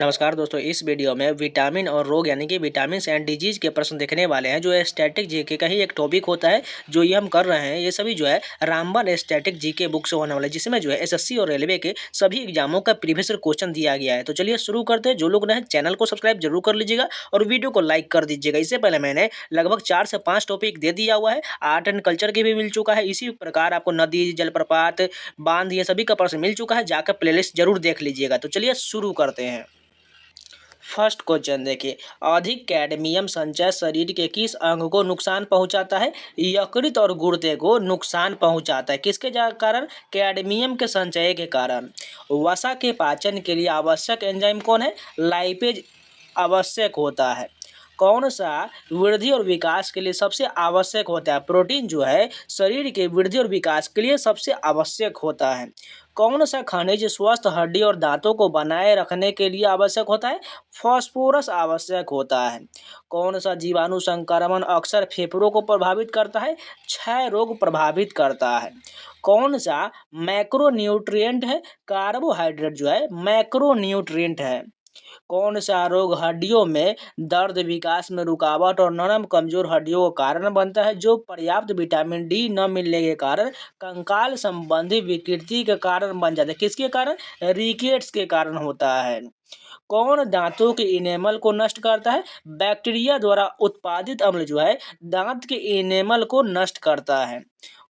नमस्कार दोस्तों, इस वीडियो में विटामिन और रोग यानी कि विटामिन एंड डिजीज के प्रश्न देखने वाले हैं। जो है स्टैटिक जीके का ही एक टॉपिक होता है जो ये हम कर रहे हैं। ये सभी जो है रामबन स्टैटिक जीके बुक से होने वाला है, जिसमें जो है एसएससी और रेलवे के सभी एग्जामों का प्रीवियस क्वेश्चन दिया गया है। तो चलिए शुरू करते हैं। जो लोग नए चैनल को सब्सक्राइब जरूर कर लीजिएगा और वीडियो को लाइक कर दीजिएगा। इससे पहले मैंने लगभग 4 से 5 टॉपिक दे दिया हुआ है। आर्ट एंड कल्चर के भी मिल चुका है। इसी प्रकार आपको नदी, जलप्रपात, बांध, ये सभी का प्रश्न मिल चुका है। जाकर प्लेलिस्ट जरूर देख लीजिएगा। तो चलिए शुरू करते हैं। फर्स्ट क्वेश्चन देखिए, अधिक कैडमियम संचय शरीर के किस अंग को नुकसान पहुंचाता है? यकृत और गुर्दे को नुकसान पहुंचाता है। किसके कारण? कैडमियम के संचय के कारण। वसा के पाचन के लिए आवश्यक एंजाइम कौन है? लाइपेज आवश्यक होता है। कौन सा वृद्धि और विकास के लिए सबसे आवश्यक होता है? प्रोटीन जो है शरीर के वृद्धि और विकास के लिए सबसे आवश्यक होता है। कौन सा खनिज स्वस्थ हड्डी और दांतों को बनाए रखने के लिए आवश्यक होता है? फास्फोरस आवश्यक होता है। कौन सा जीवाणु संक्रमण अक्सर फेफड़ों को प्रभावित करता है? क्षय रोग प्रभावित करता है। कौन सा मैक्रोन्यूट्रिएंट है? कार्बोहाइड्रेट जो है मैक्रोन्यूट्रिएंट है। कौन सा रोग हड्डियों में दर्द, विकास में रुकावट और नरम कमजोर हड्डियों का कारण बनता है? जो पर्याप्त विटामिन डी न मिलने के कारण कंकाल संबंधी विकृति के कारण बन जाता है। किसके कारण? रिकेट्स के कारण होता है। कौन दांतों के इनेमल को नष्ट करता है? बैक्टीरिया द्वारा उत्पादित अम्ल जो है दांत के इनेमल को नष्ट करता है।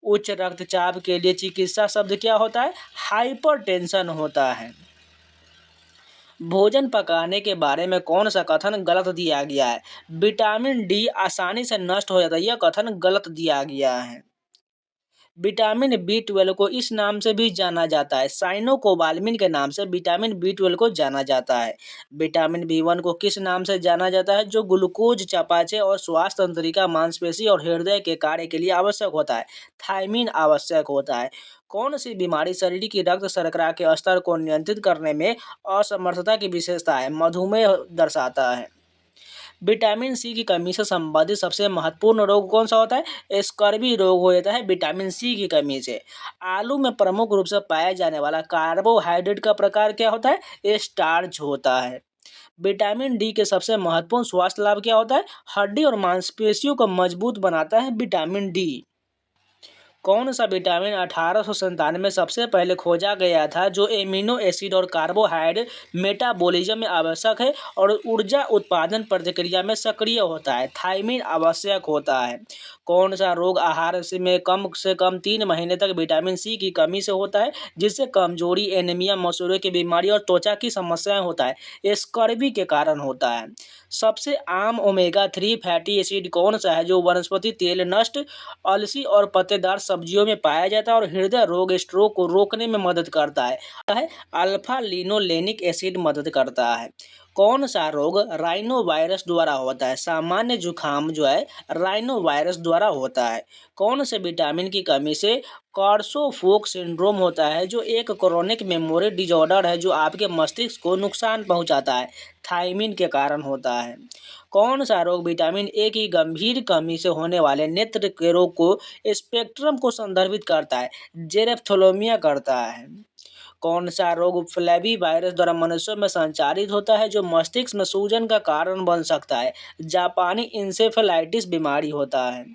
उच्च रक्तचाप के लिए चिकित्सा शब्द क्या होता है? हाइपरटेंशन होता है। भोजन पकाने के बारे में कौन सा कथन गलत दिया गया है? विटामिन डी आसानी से नष्ट हो जाता है, यह कथन गलत दिया गया है। विटामिन बी 12 को इस नाम से भी जाना जाता है, साइनोकोबालामिन के नाम से विटामिन बी 12 को जाना जाता है। विटामिन बी 1 को किस नाम से जाना जाता है? जो ग्लूकोज, चयापचय और श्वास तंत्रिका, मांसपेशी और हृदय के कार्य के लिए आवश्यक होता है। थायमीन आवश्यक होता है। कौन सी बीमारी शरीर की रक्त शर्करा के स्तर को नियंत्रित करने में असमर्थता की विशेषता है? मधुमेह दर्शाता है। विटामिन सी की कमी से संबंधित सबसे महत्वपूर्ण रोग कौन सा होता है? स्कर्वी रोग हो जाता है विटामिन सी की कमी से। आलू में प्रमुख रूप से पाया जाने वाला कार्बोहाइड्रेट का प्रकार क्या होता है? स्टार्च होता है। विटामिन डी के सबसे महत्वपूर्ण स्वास्थ्य लाभ क्या होता है? हड्डी और मांसपेशियों को मजबूत बनाता है विटामिन डी। कौन सा विटामिन 1897 में सबसे पहले खोजा गया था जो एमिनो एसिड और कार्बोहाइड्रेट मेटाबॉलिज्म में आवश्यक है और ऊर्जा उत्पादन प्रक्रिया में सक्रिय होता है? थायमीन आवश्यक होता है। कौन सा रोग आहार से कम 3 महीने तक विटामिन सी की कमी से होता है, जिससे कमजोरी, एनीमिया, मसूड़े की बीमारी और त्वचा की समस्याएं होता है? स्कर्वी के कारण होता है। सबसे आम ओमेगा 3 फैटी एसिड कौन सा है जो वनस्पति तेल, नष्ट अलसी और पत्तेदार सब्जियों में पाया जाता है और हृदय रोग, स्ट्रोक को रोकने में मदद करता है? अल्फा लिनोलेनिक एसिड मदद करता है। कौन सा रोग राइनो वायरस द्वारा होता है? सामान्य जुखाम जो है राइनो वायरस द्वारा होता है। कौन से विटामिन की कमी से कॉर्सोफोक सिंड्रोम होता है, जो एक क्रोनिक मेमोरी डिजॉर्डर है जो आपके मस्तिष्क को नुकसान पहुंचाता है? थायमीन के कारण होता है। कौन सा रोग विटामिन ए की गंभीर कमी से होने वाले नेत्र के रोग को स्पेक्ट्रम को संदर्भित करता है? जेरेप्थेल्मिया करता है। कौन सा रोग फ्लेवी वायरस द्वारा मनुष्यों में संचारित होता है जो मस्तिष्क में सूजन का कारण बन सकता है? जापानी इंसेफेलाइटिस बीमारी होता है।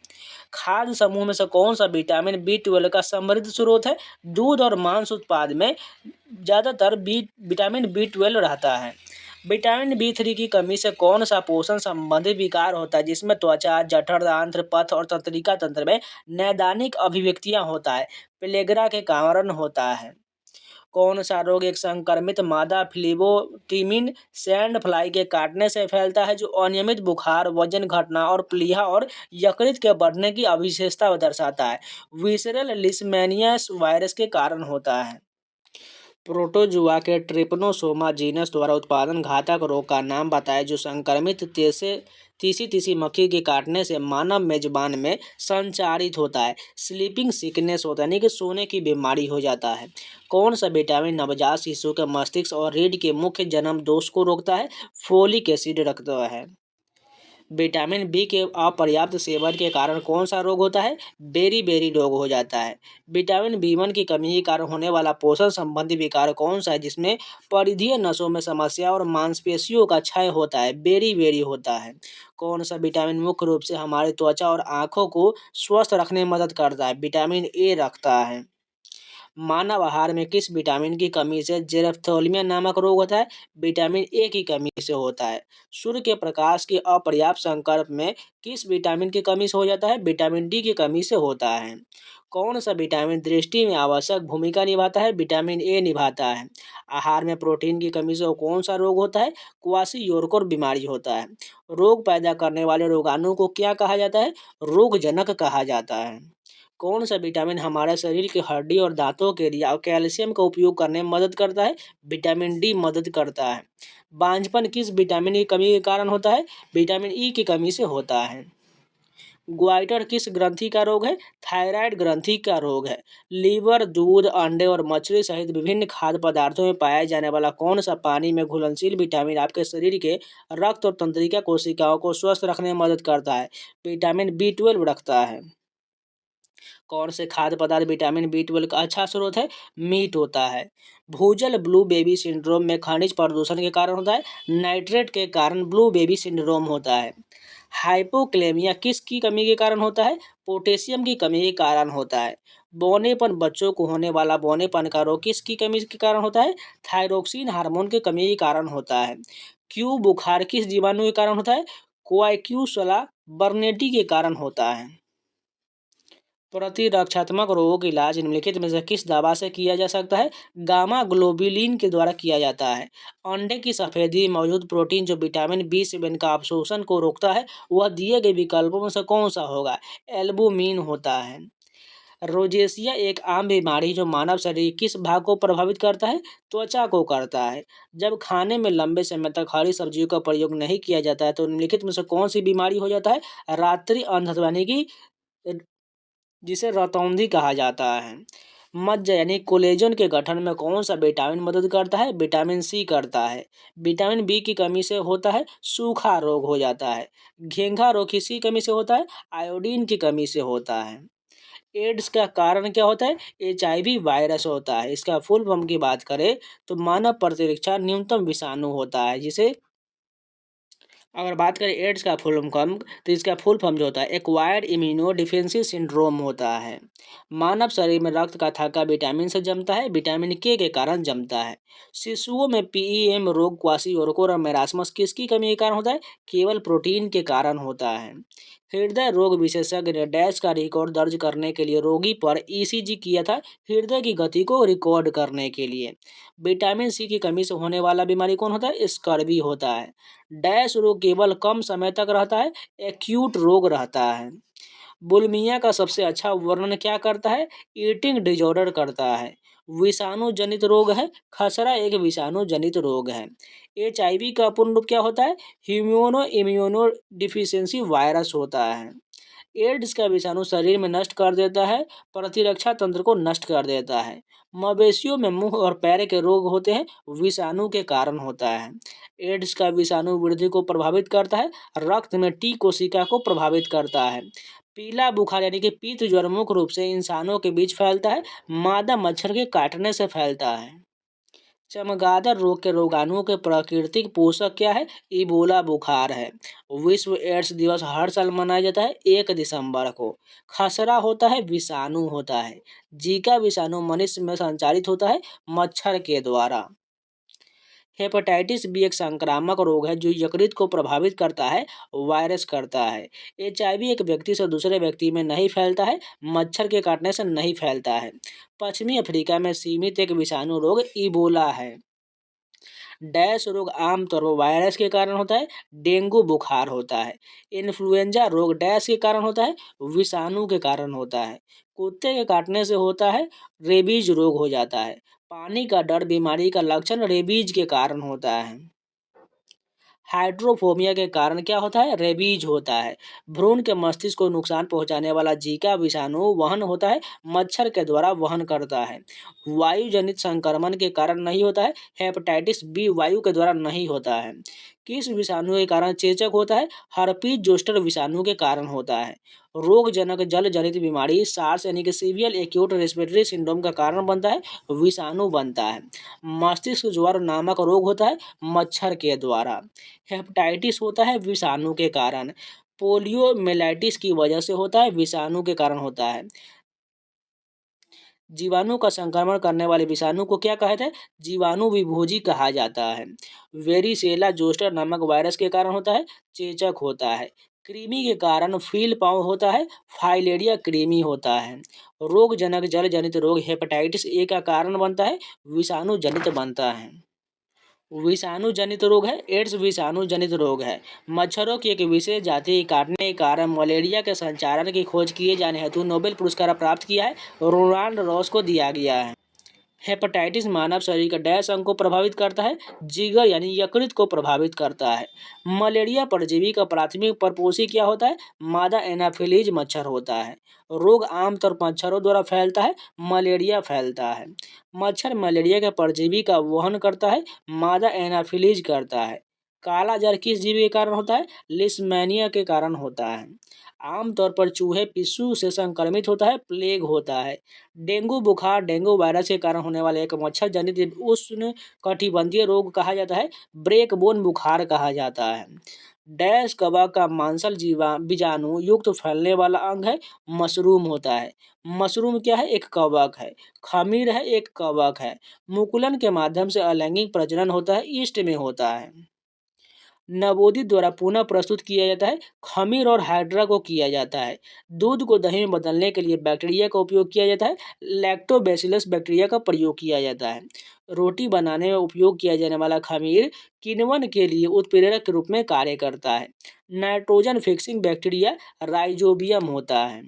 खाद्य समूह में से कौन सा विटामिन बी 12 का समृद्ध स्रोत है? दूध और मांस उत्पाद में ज़्यादातर विटामिन बी 12 रहता है। विटामिन बी 3 की कमी से कौन सा पोषण संबंधी विकार होता है, जिसमें त्वचा, जठर, आंत्र, पथ और तंत्रिका तंत्र में नैदानिक अभिव्यक्तियां होता है? प्लेगरा के कारण होता है। कौन सा रोग एक संक्रमित मादा फ्लीबोट्रिमिन सैंड फ्लाई के काटने से फैलता है, जो अनियमित बुखार, वजन घटना और प्लीहा और यकृत के बढ़ने की अविशेषता दर्शाता है? विसरल लिस्मेनियस वायरस के कारण होता है। प्रोटोजुआ के ट्रिपनोसोमा जीनस द्वारा उत्पादन घातक रोग का नाम बताएं जो संक्रमित तीसी मक्खी के काटने से मानव मेजबान में संचारित होता है? स्लीपिंग सिकनेस होता है, यानी कि सोने की बीमारी हो जाता है। कौन सा विटामिन नवजात शिशु के मस्तिष्क और रीढ़ के मुख्य जन्म दोष को रोकता है? फोलिक एसिड रखता है। विटामिन बी के अपर्याप्त सेवन के कारण कौन सा रोग होता है? बेरी रोग हो जाता है। विटामिन बी1 की कमी के कारण होने वाला पोषण संबंधी विकार कौन सा है, जिसमें परिधीय नसों में समस्या और मांसपेशियों का क्षय होता है? बेरी होता है। कौन सा विटामिन मुख्य रूप से हमारी त्वचा और आंखों को स्वस्थ रखने में मदद करता है? विटामिन ए रखता है। मानव आहार में किस विटामिन की कमी से जेरप्थोल्मिया नामक रोग होता है? विटामिन ए की कमी से होता है। सूर्य के प्रकाश के अपर्याप्त संपर्क में किस विटामिन की कमी से हो जाता है? विटामिन डी की कमी से होता है। कौन सा विटामिन दृष्टि में आवश्यक भूमिका निभाता है? विटामिन ए निभाता है। आहार में प्रोटीन की कमी से कौन सा रोग होता है? क्वाशीयोरकोर बीमारी होता है। रोग पैदा करने वाले रोगाणु को क्या कहा जाता है? रोगजनक कहा जाता है। कौन सा विटामिन हमारे शरीर की हड्डी और दांतों के लिए और कैल्शियम का उपयोग करने में मदद करता है? विटामिन डी मदद करता है। बांझपन किस विटामिन की कमी के कारण होता है? विटामिन ई की कमी से होता है। ग्वाइटर किस ग्रंथि का रोग है? थायराइड ग्रंथि का रोग है। लीवर, दूध, अंडे और मछली सहित विभिन्न खाद्य पदार्थों में पाया जाने वाला कौन सा पानी में घुलनशील विटामिन आपके शरीर के रक्त और तंत्रिका कोशिकाओं को स्वस्थ रखने में मदद करता है? विटामिन बी12 रखता है। कौन से खाद्य पदार्थ विटामिन बी12 का अच्छा स्रोत है? मीट होता है। भूजल ब्लू बेबी सिंड्रोम में खनिज प्रदूषण के कारण होता है? नाइट्रेट के कारण ब्लू बेबी सिंड्रोम होता है। हाइपोक्लेमिया किसकी कमी के कारण होता है? पोटेशियम की कमी के कारण होता है। बौनेपन बच्चों को होने वाला बौनेपन का रोग किसकी कमी के कारण होता है? थायरोक्सिन हार्मोन की कमी के कारण होता है। क्यू बुखार किस जीवाणु के कारण होता है? क्वाइक्यूसला बर्नेटी के कारण होता है। प्रतिरक्षात्मक रोगों का इलाज निम्नलिखित में से किस दवा से किया जा सकता है? गामा ग्लोबुलिन के द्वारा किया जाता है। अंडे की सफेदी में मौजूद प्रोटीन जो विटामिन बी7 का अवशोषण को रोकता है, वह दिए गए विकल्पों में से कौन सा होगा? एल्बुमिन होता है। रोजेसिया एक आम बीमारी जो मानव शरीर के किस भाग को प्रभावित करता है? त्वचा को करता है। जब खाने में लंबे समय तक हरी सब्जियों का प्रयोग नहीं किया जाता है तो निम्नलिखित में से कौन सी बीमारी हो जाता है? रात्रि अंधत्व, यानी कि जिसे रतौंधी कहा जाता है। मज्जा यानी कोलेजन के गठन में कौन सा विटामिन मदद करता है? विटामिन सी करता है। विटामिन बी की कमी से होता है सूखा रोग हो जाता है। घेंघा रोग किसकी कमी से होता है? आयोडीन की कमी से होता है। एड्स का कारण क्या होता है? एचआईवी वायरस होता है। इसका फुल फॉर्म की बात करें तो मानव प्रतिरक्षा न्यूनतम विषाणु होता है, जिसे अगर बात करें एड्स का फुल फॉर्म, तो इसका फुल फॉर्म जो होता है एक्वायर्ड इम्यूनो डिफिशियंसी सिंड्रोम होता है। मानव शरीर में रक्त का थक्का विटामिन से जमता है, विटामिन के कारण जमता है। शिशुओं में पीईएम रोग, क्वाशियोरकोर और मेरास्मस किसकी कमी के कारण होता है? केवल प्रोटीन के कारण होता है। हृदय रोग विशेषज्ञ ने डैश का रिकॉर्ड दर्ज करने के लिए रोगी पर ईसीजी किया था, हृदय की गति को रिकॉर्ड करने के लिए। विटामिन सी की कमी से होने वाला बीमारी कौन होता है? स्कर्वी होता है। डैश रोग केवल कम समय तक रहता है, एक्यूट रोग रहता है। बुलिमिया का सबसे अच्छा वर्णन क्या करता है? ईटिंग डिजॉर्डर करता है। विषाणु जनित रोग है, खसरा एक विषाणु जनित रोग है। एचआईवी का पूर्ण रूप क्या होता है? ह्यूमनो इम्यूनो डिफिशियंसी वायरस होता है। एड्स का विषाणु शरीर में नष्ट कर देता है, प्रतिरक्षा तंत्र को नष्ट कर देता है। मवेशियों में मुंह और पैर के रोग होते हैं, विषाणु के कारण होता है। एड्स का विषाणु वृद्धि को प्रभावित करता है, रक्त में टी कोशिका को प्रभावित करता है। पीला बुखार यानी कि पीत ज्वर मुख्य रूप से इंसानों के बीच फैलता है, मादा मच्छर के काटने से फैलता है। चमगादड़ रोग के रोगाणुओं के प्राकृतिक पोषक क्या है? इबोला बुखार है। विश्व एड्स दिवस हर साल मनाया जाता है 1 दिसंबर को। खसरा होता है विषाणु होता है। जीका विषाणु मनुष्य में संचारित होता है मच्छर के द्वारा। हेपेटाइटिस बी एक संक्रामक रोग है जो यकृत को प्रभावित करता है, वायरस करता है। एचआईवी एक व्यक्ति से दूसरे व्यक्ति में नहीं फैलता है, मच्छर के काटने से नहीं फैलता है। पश्चिमी अफ्रीका में सीमित एक विषाणु रोग इबोला है। डैश रोग आमतौर पर वायरस के कारण होता है, डेंगू बुखार होता है। इन्फ्लुएंजा रोग डैश के कारण होता है, विषाणु के कारण होता है। कुत्ते के काटने से होता है, रेबीज रोग हो जाता है। पानी का डर बीमारी का लक्षण रेबीज के कारण होता है। हाइड्रोफोबिया के कारण क्या होता है? रेबीज होता है। भ्रूण के मस्तिष्क को नुकसान पहुंचाने वाला जीका विषाणु वहन होता है, मच्छर के द्वारा वहन करता है। वायु जनित संक्रमण के कारण नहीं होता है, हेपेटाइटिस बी वायु के द्वारा नहीं होता है। किस विषाणु के कारण चेचक होता है? हर्पीज जोस्टर विषाणु के कारण होता है। रोगजनक जल जनित बीमारी सार्स यानी कि सीवियर एक्यूट रेस्पिरेटरी सिंड्रोम का कारण बनता है, विषाणु बनता है। मस्तिष्क ज्वर नामक रोग होता है मच्छर के द्वारा। हेपेटाइटिस होता है विषाणु के कारण। पोलियोमेलाइटिस की वजह से होता है, विषाणु के कारण होता है। जीवाणु का संक्रमण करने वाले विषाणु को क्या कहते हैं? जीवाणु विभोजी कहा जाता है। वेरिसेला जोस्टर नामक वायरस के कारण होता है, चेचक होता है। कृमि के कारण फील पाँव होता है, फाइलेरिया कृमि होता है। रोगजनक जल जनित रोग हेपेटाइटिस ए का कारण बनता है, विषाणु जनित बनता है। विषाणु जनित रोग है, एड्स विषाणु जनित रोग है। मच्छरों की एक विशेष जाति के काटने के कारण मलेरिया के संचारण की खोज किए जाने हेतु नोबेल पुरस्कार प्राप्त किया है, रोनाल्ड रॉस को दिया गया है। हेपेटाइटिस मानव शरीर के डैश अंग को प्रभावित करता है, जिगर यानी यकृत को प्रभावित करता है। मलेरिया परजीवी का प्राथमिक परपोषी क्या होता है? मादा एनाफिलीज मच्छर होता है। रोग आमतौर पर मच्छरों द्वारा फैलता है, मलेरिया फैलता है। मच्छर मलेरिया के परजीवी का वहन करता है, मादा एनाफिलीज करता है। काला जर किस जीवी के कारण होता है? लिस्मैनिया के कारण होता है। आमतौर पर चूहे पिस्सू से संक्रमित होता है, प्लेग होता है। डेंगू बुखार डेंगू वायरस के कारण होने वाले एक मच्छर जनित उष्ण कटिबंधीय रोग कहा जाता है, ब्रेक बोन बुखार कहा जाता है। डैश कवक का मांसल जीवा बीजाणु युक्त फैलने वाला अंग है, मशरूम होता है। मशरूम क्या है? एक कवक है। खमीर है, एक कवक है। मुकुलन के माध्यम से अलैंगिक प्रजनन होता है, ईस्ट में होता है। नवोदित द्वारा पुनः प्रस्तुत किया जाता है, खमीर और हाइड्रा को किया जाता है। दूध को दही में बदलने के लिए बैक्टीरिया का उपयोग किया जाता है, लैक्टोबैसिलस बैक्टीरिया का प्रयोग किया जाता है। रोटी बनाने में उपयोग किया जाने वाला खमीर किण्वन के लिए उत्प्रेरक के रूप में कार्य करता है। नाइट्रोजन फिक्सिंग बैक्टीरिया राइजोबियम होता है।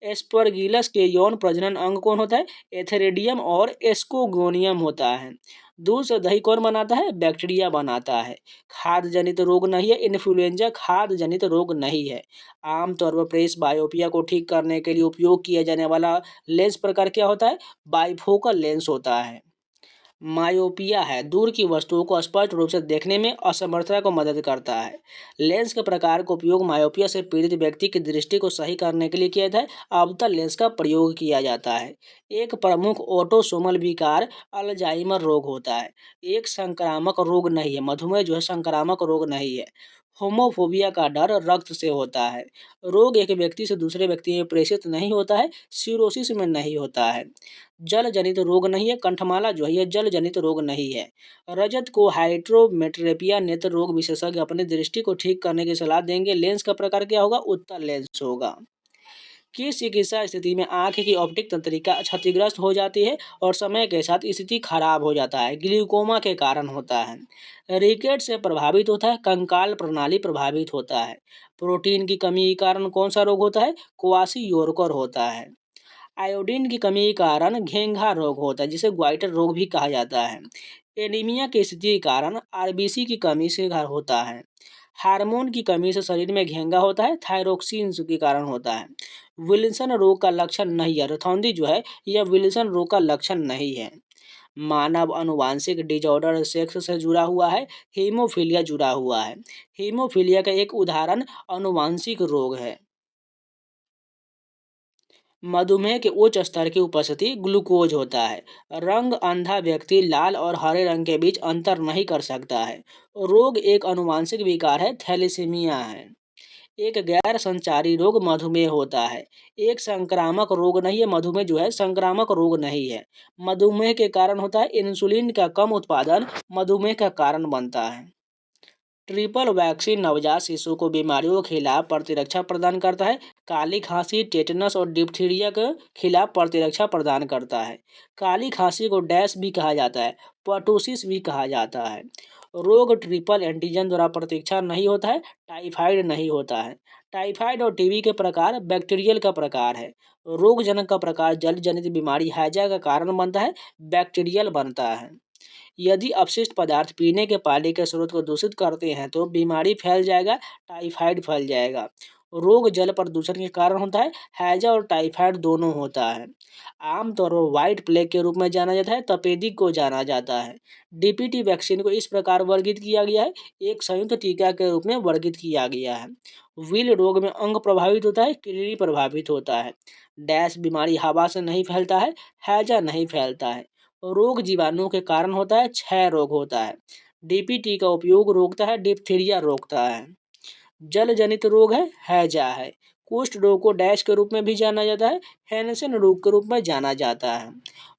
एस्परगिलस के यौन प्रजनन अंग कौन होता है? एथेरिडियम और एस्कोगोनियम होता है। दूध से दही कौन बनाता है? बैक्टीरिया बनाता है। खाद्य जनित रोग नहीं है, इन्फ्लुएंजा खाद्य जनित रोग नहीं है। आमतौर पर प्रेस बायोपिया को ठीक करने के लिए उपयोग किया जाने वाला लेंस प्रकार क्या होता है? बाइफोकल लेंस होता है। मायोपिया है, दूर की वस्तुओं को स्पष्ट रूप से देखने में असमर्थता को मदद करता है। लेंस के प्रकार का उपयोग मायोपिया से पीड़ित व्यक्ति की दृष्टि को सही करने के लिए किया जाता है, अवतल लेंस का प्रयोग किया जाता है। एक प्रमुख ऑटोसोमल विकार अल्जाइमर रोग होता है, एक संक्रामक रोग नहीं है। मधुमेह जो है संक्रामक रोग नहीं है। होमोफोबिया का डर रक्त से होता है। रोग एक व्यक्ति से दूसरे व्यक्ति में प्रेषित नहीं होता है, सिरोसिस में नहीं होता है। जल जनित रोग नहीं है, कंठमाला जो है यह जल जनित रोग नहीं है। रजत को हाइड्रोमेट्रोपिया नेत्र रोग विशेषज्ञ अपनी दृष्टि को ठीक करने की सलाह देंगे। लेंस का प्रकार क्या होगा? उत्तल लेंस होगा। किस चिकित्सा स्थिति में आंख की ऑप्टिक तंत्रिका क्षतिग्रस्त हो जाती है और समय के साथ स्थिति खराब हो जाता है? ग्लूकोमा के कारण होता है। रिकेट से प्रभावित होता है, कंकाल प्रणाली प्रभावित होता है। प्रोटीन की कमी के कारण कौन सा रोग होता है? क्वाशियोरकर होता है। आयोडीन की कमी के कारण घेंघा रोग होता है, जिसे ग्वाइटर रोग भी कहा जाता है। एनीमिया की स्थिति के कारण आरबीसी की कमी से होता है। हार्मोन की कमी से शरीर में घेंघा होता है, थायरोक्सिन के कारण होता है। विल्सन रोग का लक्षण नहीं है, रतौंधी जो है यह विल्सन रोग का लक्षण नहीं है। मानव अनुवांशिक डिजॉर्डर सेक्स से जुड़ा हुआ है, हीमोफीलिया जुड़ा हुआ है। हीमोफीलिया का एक उदाहरण अनुवांशिक रोग है। मधुमेह के उच्च स्तर की उपस्थिति ग्लूकोज होता है। रंग अंधा व्यक्ति लाल और हरे रंग के बीच अंतर नहीं कर सकता है। रोग एक अनुवांशिक विकार है, थैलेसीमिया है। एक गैर संचारी रोग मधुमेह होता है। एक संक्रामक रोग नहीं है, मधुमेह जो है संक्रामक रोग नहीं है। मधुमेह के कारण होता है इंसुलिन का कम उत्पादन, मधुमेह का कारण बनता है। ट्रिपल वैक्सीन नवजात शिशु को बीमारियों के खिलाफ प्रतिरक्षा प्रदान करता है। काली खांसी, टेटनस और डिप्थीरिया के खिलाफ प्रतिरक्षा प्रदान करता है। काली खांसी को डैश भी कहा जाता है, पर्टुसिस भी कहा जाता है। रोग ट्रिपल एंटीजन द्वारा प्रतिरक्षा नहीं होता है, टाइफाइड नहीं होता है। टाइफाइड और टीबी के प्रकार बैक्टीरियल का प्रकार है। रोगजनक का प्रकार जल जनित बीमारी हैजा का कारण बनता है, बैक्टीरियल बनता है। यदि अपशिष्ट पदार्थ पीने के पानी के स्रोत को दूषित करते हैं तो बीमारी फैल जाएगा, टाइफाइड फैल जाएगा। रोग जल प्रदूषण के कारण होता है, हैजा और टाइफाइड दोनों होता है। आमतौर पर व्हाइट प्लेग के रूप में जाना जाता है, तपेदिक को जाना जाता है। डीपीटी वैक्सीन को इस प्रकार वर्गीकृत किया गया है, एक संयुक्त टीका के रूप में वर्गीकृत किया गया है। विल रोग में अंग प्रभावित होता है, किडनी प्रभावित होता है। डैश बीमारी हवा से नहीं फैलता है, हैजा नहीं फैलता है। रोग जीवाणु के कारण होता है, क्षय रोग होता है। डीपीटी का उपयोग रोकता है, डिप्थीरिया रोकता है। जल जनित रोग है, हैजा है। कुष्ठ रोग को डैश के रूप में भी जाना जाता है, हैंसेन रोग के रूप में जाना जाता है।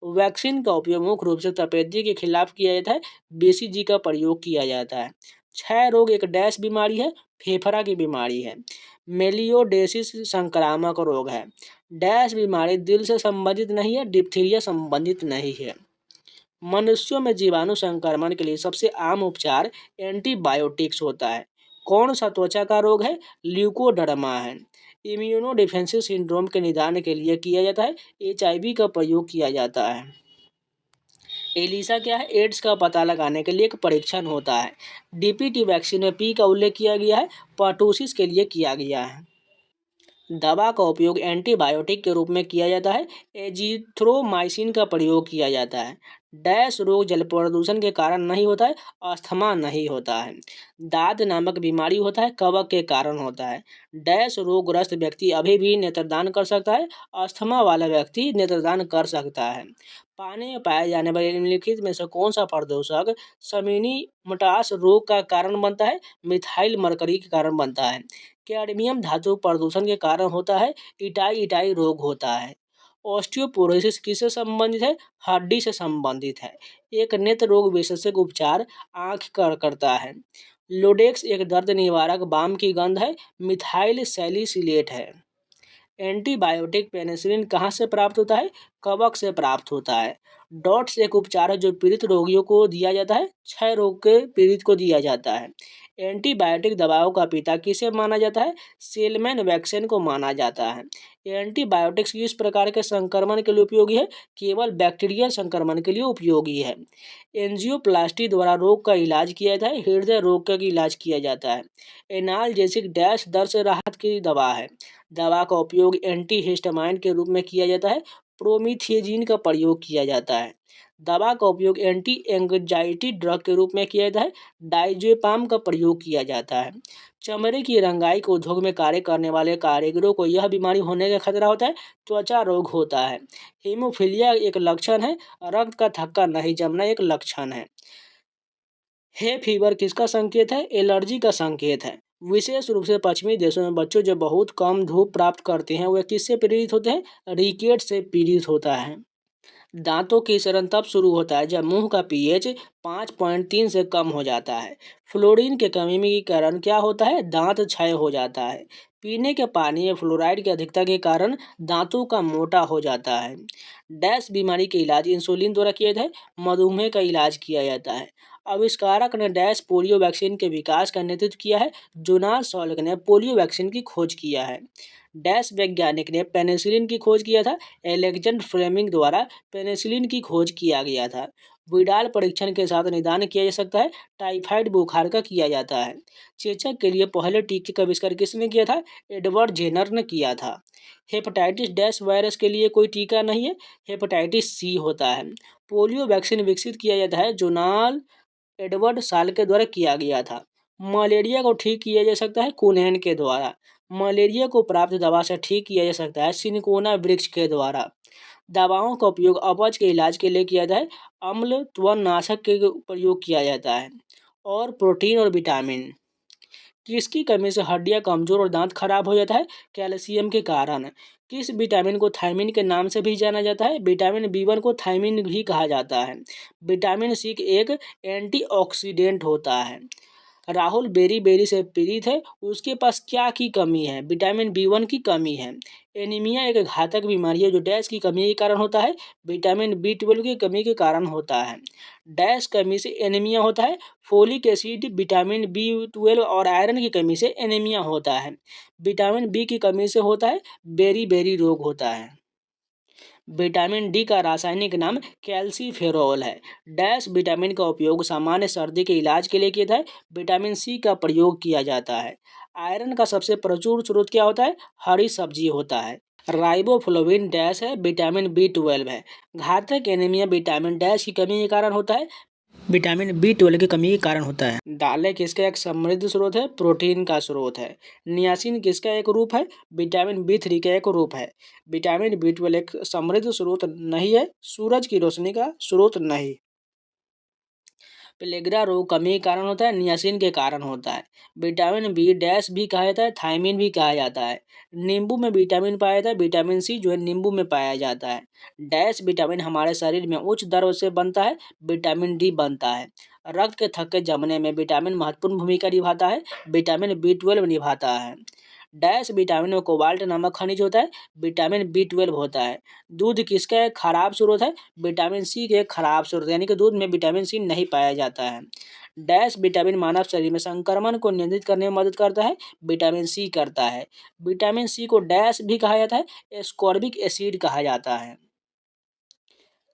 वैक्सीन का उपयोग मुख्य रूप से तपेदिक के खिलाफ किया जाता है, बीसीजी का प्रयोग किया जाता है। क्षय रोग एक डैश बीमारी है, फेफड़ा की बीमारी है। मेलियोडोसिस संक्रामक रोग है। डैश बीमारी दिल से संबंधित नहीं है, डिप्थीरिया संबंधित नहीं है। मनुष्यों में जीवाणु संक्रमण के लिए सबसे आम उपचार एंटीबायोटिक्स होता है। कौन सा त्वचा का रोग है? ल्यूकोडर्मा है। इम्यूनोडेफिशिएंसी सिंड्रोम के निदान के लिए किया जाता है, एचआईवी का प्रयोग किया जाता है। एलिसा क्या है? एड्स का पता लगाने के लिए एक परीक्षण होता है। डीपीटी वैक्सीन में पी का उल्लेख किया गया है, पर्टूसिस के लिए किया गया है। दवा का उपयोग एंटीबायोटिक के रूप में किया जाता है, एजिथ्रोमाइसिन का प्रयोग किया जाता है। डैश रोग जल प्रदूषण के कारण नहीं होता है, अस्थमा नहीं होता है। दाद नामक बीमारी होता है, कवक के कारण होता है। डैश रोगग्रस्त व्यक्ति अभी भी नेत्रदान कर सकता है, अस्थमा वाला व्यक्ति नेत्रदान कर सकता है। पानी में पाए जाने वाले निम्नलिखित में से कौन सा प्रदूषक समीनीमटास रोग का कारण बनता है? मिथाइल मरकरी के कारण बनता है। कैडमियम धातु प्रदूषण के कारण होता है, इटाई इटाई रोग होता है। ऑस्टियोपोरोसिस किससे संबंधित है? हड्डी से संबंधित है। एक नेत्र रोग विशेषज्ञ उपचार आंख कर करता है। लोडेक्स एक दर्द निवारक बाम की गंध है, मिथाइल सैलिसिलेट है। एंटीबायोटिक पेनिसिलिन कहाँ से प्राप्त होता है? कवक से प्राप्त होता है। डॉट्स एक उपचार है जो पीड़ित रोगियों को दिया जाता है, क्षय रोग के पीड़ित को दिया जाता है। एंटीबायोटिक दवाओं का पिता किसे माना जाता है? सेलमैन वैक्सीन को माना जाता है। एंटीबायोटिक्स किस प्रकार के संक्रमण के लिए उपयोगी है? केवल बैक्टीरियल संक्रमण के लिए उपयोगी है। एंजियोप्लास्टी द्वारा रोग का इलाज किया जाता है, हृदय रोग का इलाज किया जाता है। एनाल्जेसिक डैश दर्द से राहत की दवा है। दवा का उपयोग एंटीहिस्टामाइन के रूप में किया जाता है, प्रोमीथिएजिन का प्रयोग किया जाता है। दवा का उपयोग एंटी एंग्जाइटी ड्रग के रूप में किया जाता है, डाइजेपाम का प्रयोग किया जाता है। चमड़े की रंगाई के उद्योग में कार्य करने वाले कारीगरों को यह बीमारी होने का खतरा होता है, त्वचा रोग होता है। हीमोफीलिया एक लक्षण है, रक्त का थक्का नहीं जमना एक लक्षण है। हे फीवर किसका संकेत है? एलर्जी का संकेत है। विशेष रूप से पश्चिमी देशों में बच्चों जो बहुत कम धूप प्राप्त करते हैं वे किससे पीड़ित होते हैं? रिकेट से पीड़ित होता है। दांतों की सड़न तब शुरू होता है जब मुंह का पीएच 5.3 से कम हो जाता है। फ्लोरीन के कमी के कारण क्या होता है? दांत क्षय हो जाता है। पीने के पानी में फ्लोराइड की अधिकता के कारण दांतों का मोटा हो जाता है। डैश बीमारी के इलाज इंसुलिन द्वारा किया जाता है, मधुमेह का इलाज किया जाता है। आविष्कारक ने डैश पोलियो वैक्सीन के विकास का नेतृत्व किया है, जोनास सॉल्क ने पोलियो वैक्सीन की खोज किया है। डैश वैज्ञानिक ने पेनिसिलिन की खोज किया था, एलेक्जेंडर फ्लेमिंग द्वारा पेनिसिलिन की खोज किया गया था। विडाल परीक्षण के साथ निदान किया जा सकता है, टाइफाइड बुखार का किया जाता है। चेचक के लिए पहले टीके का आविष्कार किसने किया था? एडवर्ड जेनर ने किया था। हेपेटाइटिस डैश वायरस के लिए कोई टीका नहीं है, हेपेटाइटिस सी होता है। पोलियो वैक्सीन विकसित किया जाता है, जोनाल एडवर्ड साल के द्वारा किया गया था। मलेरिया को ठीक किया जा सकता है, कुनैन के द्वारा। मलेरिया को प्राप्त दवा से ठीक किया जा सकता है, सिनकोना वृक्ष के द्वारा। दवाओं का उपयोग अपच के इलाज के लिए किया जाता है, अम्लत्वनाशक के प्रयोग किया जाता है। और प्रोटीन और विटामिन किसकी कमी से हड्डियां कमजोर और दांत खराब हो जाता है? कैल्शियम के कारण। किस विटामिन को थायमिन के नाम से भी जाना जाता है? विटामिन बी1 को थायमिन भी कहा जाता है। विटामिन सी एक एंटीऑक्सीडेंट होता है। राहुल बेरी बेरी से पीड़ित है, उसके पास क्या की कमी है? विटामिन बी1 की कमी है। एनीमिया एक घातक बीमारी है जो डैश की कमी के कारण होता है, विटामिन बी12 की कमी के कारण होता है। डैश कमी से एनीमिया होता है, फोलिक एसिड, विटामिन बी12 और आयरन की कमी से एनीमिया होता है। विटामिन बी की कमी से होता है, बेरी बेरी रोग होता है। विटामिन डी का रासायनिक नाम कैल्सीफेरॉल है। डैश विटामिन का उपयोग सामान्य सर्दी के इलाज के लिए किया जाता है। विटामिन सी का प्रयोग किया जाता है। आयरन का सबसे प्रचुर स्रोत क्या होता है? हरी सब्जी होता है। राइबोफ्लोविन डैश है, विटामिन बी 12 है। घातक एनीमिया विटामिन डैश की कमी के कारण होता है। विटामिन बी 12 की कमी के कारण होता है। दालें किसका एक समृद्ध स्रोत है? प्रोटीन का स्रोत है। नियासिन किसका एक रूप है? विटामिन बी 3 का एक रूप है। विटामिन बी 12 एक समृद्ध स्रोत नहीं है, सूरज की रोशनी का स्रोत नहीं। प्लेग्रा रोग कमी के कारण होता है, नियासिन के कारण होता है। विटामिन बी डैश भी कहा जाता है, थायमिन भी कहा जाता है। नींबू में विटामिन पाया जाता है, विटामिन सी जो है नींबू में पाया जाता है। डैश विटामिन हमारे शरीर में उच्च दर से बनता है, विटामिन डी बनता है। रक्त के थक्के जमने में विटामिन महत्वपूर्ण भूमिका निभाता है, विटामिन बी 12 निभाता है। डैश विटामिन में कोबाल्ट नामक खनिज होता है, विटामिन बी 12 होता है। दूध किसका एक खराब स्रोत है? विटामिन सी के एक खराब स्रोत, यानी कि दूध में विटामिन सी नहीं पाया जाता है। डैश विटामिन मानव शरीर में संक्रमण को नियंत्रित करने में मदद करता है, विटामिन सी करता है। विटामिन सी को डैश भी कहा जाता है, एस्कॉर्बिक एसिड कहा जाता है।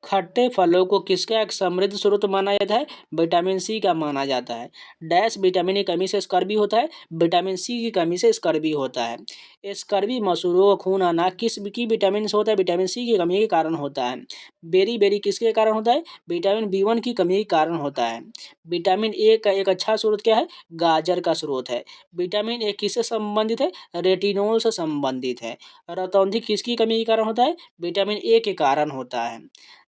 खट्टे फलों को किसका एक समृद्ध स्रोत माना जाता है? विटामिन सी का माना जाता है। डैश विटामिन की कमी से स्कर्वी होता है, विटामिन सी की कमी से स्कर्वी होता है। स्कर्वी मसूरों का खून आना किस की विटामिन से होता है? विटामिन सी की कमी के कारण होता है। बेरी बेरी किसके कारण होता है? विटामिन बी 1 की कमी के कारण होता है। विटामिन ए का एक अच्छा स्रोत क्या है? गाजर का स्रोत है। विटामिन ए किससे संबंधित है? रेटिनोल से संबंधित है। रतौंधी किसकी कमी के कारण होता है? विटामिन ए के कारण होता है।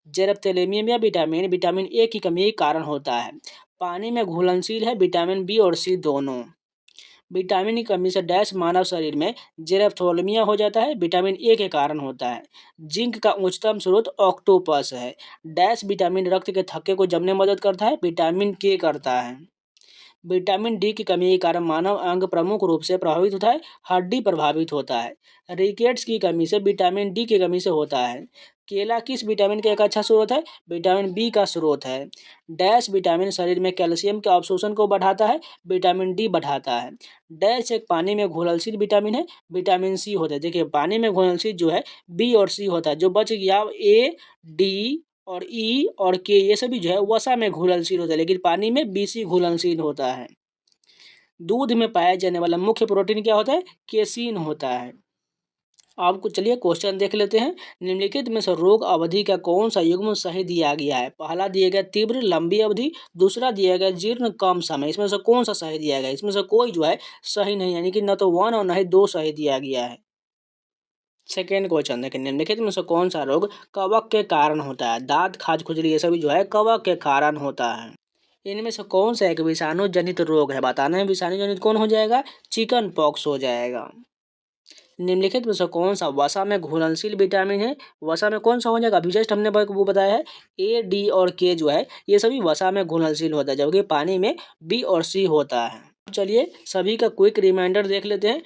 जेरप्थेल्मिया विटामिन विटामिन ए की कमी के कारण होता है। पानी में घुलनशील है, विटामिन बी और सी दोनों। विटामिन की कमी से डैश मानव शरीर में जेरप्थोल्मिया हो जाता है, विटामिन ए के कारण होता है। जिंक का उच्चतम स्रोत ऑक्टोपस है। डैश विटामिन रक्त के थक्के को जमने में मदद करता है, विटामिन के करता है। विटामिन डी की कमी के कारण मानव अंग प्रमुख रूप से प्रभावित होता है, हड्डी प्रभावित होता है। रिकेट्स की कमी से विटामिन डी की कमी से होता है। केला किस विटामिन का एक अच्छा स्रोत है? विटामिन बी का स्रोत है। डैश विटामिन शरीर में कैल्शियम के अवशोषण को बढ़ाता है, विटामिन डी बढ़ाता है। डैश एक पानी में घुलनशील विटामिन है, विटामिन सी होता है। देखिए पानी में घुलनशील जो है बी और सी होता है, जो बच गया ए डी और ई और के, ये सभी जो है वसा में घुलनशील होता है, लेकिन पानी में बीसी घुलनशील होता है। दूध में पाया जाने वाला मुख्य प्रोटीन क्या होता है? केसीन होता है। आपको चलिए क्वेश्चन देख लेते हैं। निम्नलिखित में से रोग अवधि का कौन सा युग्म सही दिया गया है? पहला दिया गया तीव्र लंबी अवधि, दूसरा दिया गया जीर्ण कम समय। इसमें से कौन सा सही दिया गया? इसमें से कोई जो है सही नहीं, यानी कि न तो 1 और न ही 2 सही दिया गया है। सेकेंड क्वेश्चन देखें, निम्नलिखित में से कौन सा रोग कवक के कारण होता है? दांत, खाज, खुजली ये सभी जो है कवक के कारण होता है। इनमें से कौन सा एक विषाणु जनित रोग है? बताना है विषाणु जनित कौन हो जाएगा? चिकन पॉक्स हो जाएगा। निम्नलिखित में से कौन सा वसा में घुलनशील विटामिन है? वसा में कौन सा हो जाएगा? अभी जस्ट हमने वो बताया है, ए डी और के जो है ये सभी वसा में घुलनशील होता है, जबकि पानी में बी और सी होता है। चलिए सभी का क्विक रिमाइंडर देख लेते हैं।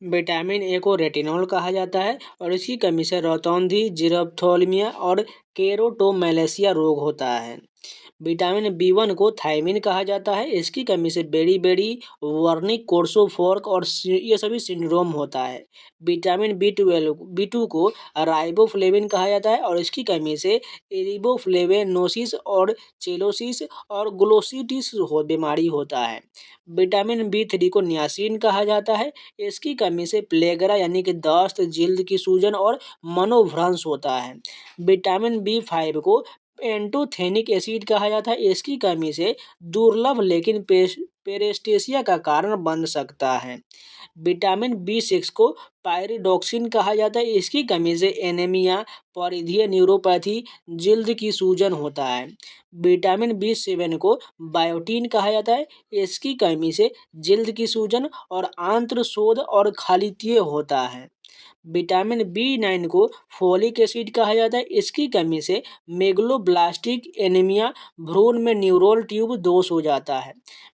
विटामिन ए को रेटिनॉल कहा जाता है और इसकी कमी से रतौंधी, जीरप्थोल्मिया और केरोटोमैलेशिया रोग होता है। विटामिन बी 1 को थायमिन कहा जाता है, इसकी कमी से बेरी बेरी, वर्निक कोर्सोफोर्क और ये सभी सिंड्रोम होता है। विटामिन बी 2 को राइबोफ्लेविन कहा जाता है और इसकी कमी से इरिबोफ्लेवेनोसिस और चेलोसिस और ग्लोसिटिस बीमारी होता है। विटामिन बी 3 को नियासिन कहा जाता है, इसकी कमी से प्लेगरा यानी कि दस्त, जिल्द की सूजन और मनोभ्रंश होता है। विटामिन बी 5 को एंटोथेनिक एसिड कहा जाता है, इसकी कमी से दुर्लभ लेकिन पेरेस्टेसिया का कारण बन सकता है। विटामिन बी 6 को पायरिडॉक्सिन कहा जाता है, इसकी कमी से एनीमिया, परिधीय न्यूरोपैथी, जिल्द की सूजन होता है। विटामिन बी 7 को बायोटीन कहा जाता है, इसकी कमी से जिल्द की सूजन और आंत्र शोथ और खालित्य होता है। विटामिन बी 9 को फोलिक एसिड कहा जाता है, इसकी कमी से मेगलोब्लास्टिक एनीमिया, भ्रूण में न्यूरल ट्यूब दोष हो जाता है।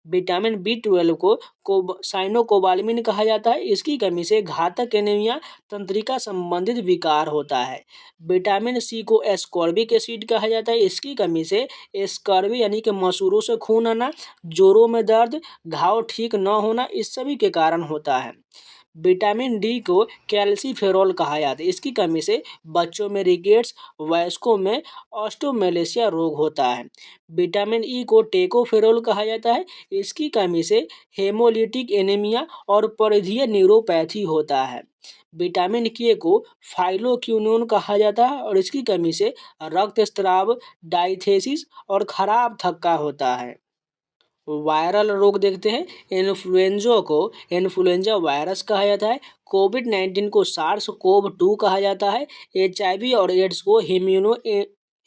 विटामिन बी 12 को साइनोकोबालामिन कहा जाता है, इसकी कमी से घातक एनीमिया, तंत्रिका संबंधित विकार होता है। विटामिन सी को एस्कॉर्बिक एसिड कहा जाता है, इसकी कमी से स्कर्वी यानी कि मसूरों से खून आना, जोड़ों में दर्द, घाव ठीक न होना, इस सभी के कारण होता है। विटामिन डी को कैल्सीफेरॉल कहा जाता है। इसकी कमी से बच्चों में रिकेट्स, वयस्कों में ऑस्टियोमेलेसिया रोग होता है। विटामिन ई को टेकोफेरॉल कहा जाता है। इसकी कमी से हेमोलिटिक एनीमिया और परिधीय न्यूरोपैथी होता है। विटामिन के को फाइलोक्विनोन कहा जाता है और इसकी कमी से रक्तस्राव, डायथेसिस और खराब थक्का होता है। वायरल रोग देखते हैं। इन्फ्लुएंजा को इन्फ्लुएंजा वायरस कहा जाता है। कोविड-19 को सार्स कोव 2 कहा जाता है। HIV और एड्स को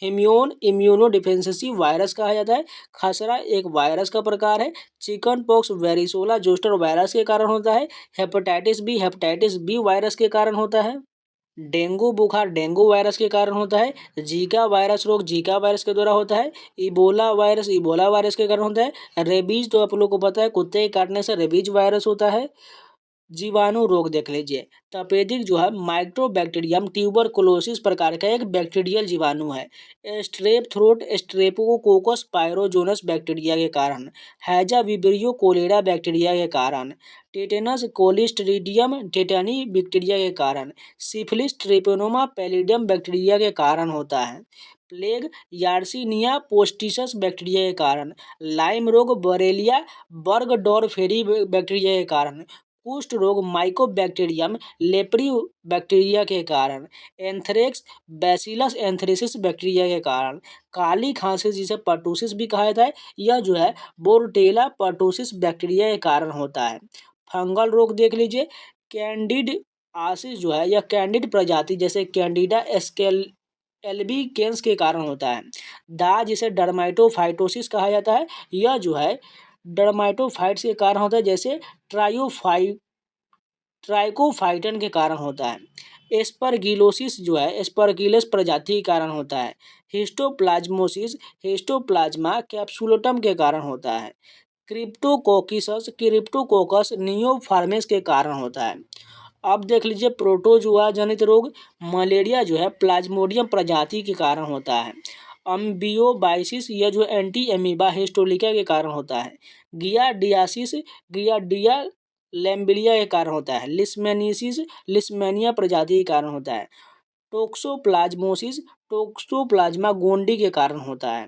इम्यूनो डिफिशियंसी वायरस कहा जाता है। खसरा एक वायरस का प्रकार है। चिकन पॉक्स वेरिसोला जोस्टर वायरस के कारण होता है। हेपेटाइटिस बी वायरस के कारण होता है। डेंगू बुखार डेंगू वायरस के कारण होता है। जीका वायरस रोग जीका वायरस के द्वारा होता है। इबोला वायरस के कारण होता है। रेबीज तो आप लोग को पता है, कुत्ते के काटने से रेबीज वायरस होता है। जीवाणु रोग देख लीजिए। तपेदिक जो है माइक्रोबैक्टीरियम ट्यूबरकुलोसिस प्रकार का एक बैक्टीरियल जीवाणु है। स्ट्रेप थ्रोट स्ट्रेप्टोकोकस पायरोजोनस बैक्टीरिया के कारण। हैजा विब्रियो कोलेरा बैक्टीरिया के कारण। टेटेनस कोलिस्ट्रीडियम टेटानी बैक्टीरिया के कारण। सिफिलिस ट्रिपेनोमा पैलिडियम बैक्टीरिया के कारण होता है। प्लेग यार्सिनिया पोस्टिसस बैक्टीरिया के कारण। लाइम रोग बरेलिया बर्गडॉर्फेरी बैक्टीरिया के कारण। कुष्ठ रोग माइकोबैक्टीरियम लेप्री बैक्टीरिया के कारण। एंथ्रेक्स बैसिलस एंथ्रेसिस बैक्टीरिया के कारण। काली खांसी जिसे पर्टुसिस भी कहा जाता है, यह जो है बोर्डेला पर्टुसिस बैक्टीरिया के कारण होता है। फंगल रोग देख लीजिए। कैंडिड आसिस जो है यह कैंडिड प्रजाति जैसे कैंडिडा एल्बिकेंस के कारण होता है। दाग जिसे डर्माटोफाइटोसिस कहा जाता है, यह जो है डर्माटोफाइट्स के कारण होता है जैसे ट्राइकोफाइटन के कारण होता है। एस्परगिलोसिस जो है एस्परगिलस प्रजाति के कारण होता है। हिस्टोप्लाज्मोसिस हिस्टोप्लाज्मा कैप्सुलोटम के कारण होता है। क्रिप्टोकोकस नियोफार्मेस के कारण होता है। अब देख लीजिए प्रोटोजुआ जनित रोग। मलेरिया जो है प्लाज्मोडियम प्रजाति के कारण होता है। अम्बियोबाइसिस यह जो एंटी एमीबा हिस्टोलिका के कारण होता है। गियार्डियासिस गियार्डिया लैम्बिलिया के कारण होता है। लिस्मेनियासिस लिस्मेनिया प्रजाति के कारण होता है। टोक्सोप्लाज्मोसिस टोक्सोप्लाज्मा गोंडी के कारण होता है।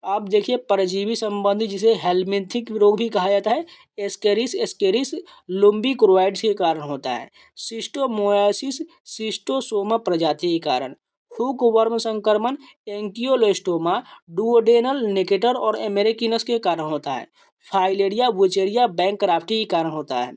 आप देखिए परजीवी संबंधी जिसे हेलमिंथिक रोग भी कहा जाता है, एस्केरिस लुम्बिक्रोइड्स के कारण होता है। सिस्टोमोयासिस सिस्टोसोमा प्रजाति के कारण। हुकवर्म संक्रमण एंकियोलोस्टोमा डुओडेनल निकेटर और अमेरिकिनस के कारण होता है। फाइलेरिया बुचेरिया बैंकराफ्टी के कारण होता है।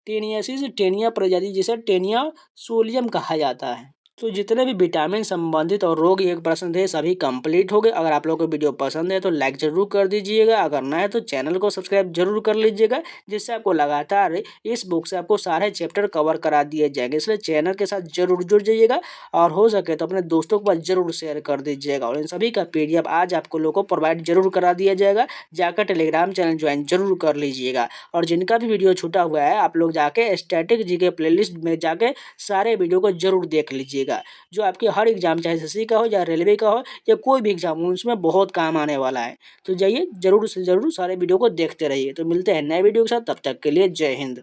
टेनियासिस टेनिया प्रजाति जिसे टेनिया सोलियम कहा जाता है। तो जितने भी विटामिन संबंधित और रोग एक प्रश्न थे सभी कंप्लीट हो गए। अगर आप लोगों को वीडियो पसंद है तो लाइक जरूर कर दीजिएगा, अगर नया है तो चैनल को सब्सक्राइब जरूर कर लीजिएगा, जिससे आपको लगातार इस बुक से आपको सारे चैप्टर कवर करा दिए जाएंगे। इसलिए चैनल के साथ जरूर जुड़ जाइएगा और हो सके तो अपने दोस्तों के पास जरूर शेयर कर दीजिएगा। और इन सभी का PDF आज आपको लोगों को प्रोवाइड जरूर करा दिया जाएगा। जाकर टेलीग्राम चैनल ज्वाइन जरूर कर लीजिएगा। और जिनका भी वीडियो छूटा हुआ है आप लोग जाके स्टैटिक जीके प्लेलिस्ट में जाके सारे वीडियो को जरूर देख लीजिएगा, जो आपके हर एग्जाम चाहे SSC का हो या रेलवे का हो या कोई भी एग्जाम हो उसमें बहुत काम आने वाला है। तो जाइए जरूर से जरूर सारे वीडियो को देखते रहिए। तो मिलते हैं नए वीडियो के साथ, तब तक के लिए जय हिंद।